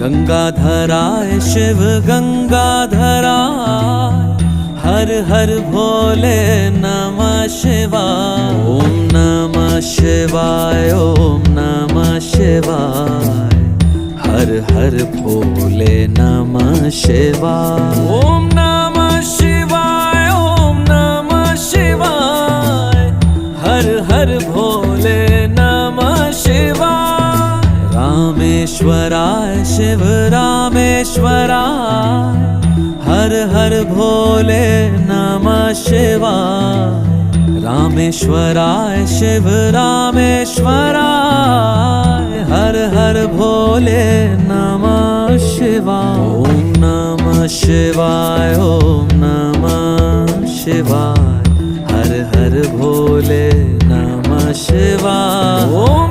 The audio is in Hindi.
गंगाधराय शिव गंगाधराय, हर हर भोले नमः शिवाय। ओम नमः शिवाय, ओम नमः शिवाय, हर हर भोले नमः शिवाय। ओम नमः शिवाय, ओम नमः शिवाय, हर हर भोले नमः शिवाय। रामेश्वराय शिव रामेश्वराय, हर हर भोले नमः शिवाय। रामेश्वराय शिव रामेश्वराय, हर हर भोले नमः शिवाय। ओम नमः शिवाय, ओम नमः शिवाय, हर हर भोले नमः शिवाय। ओम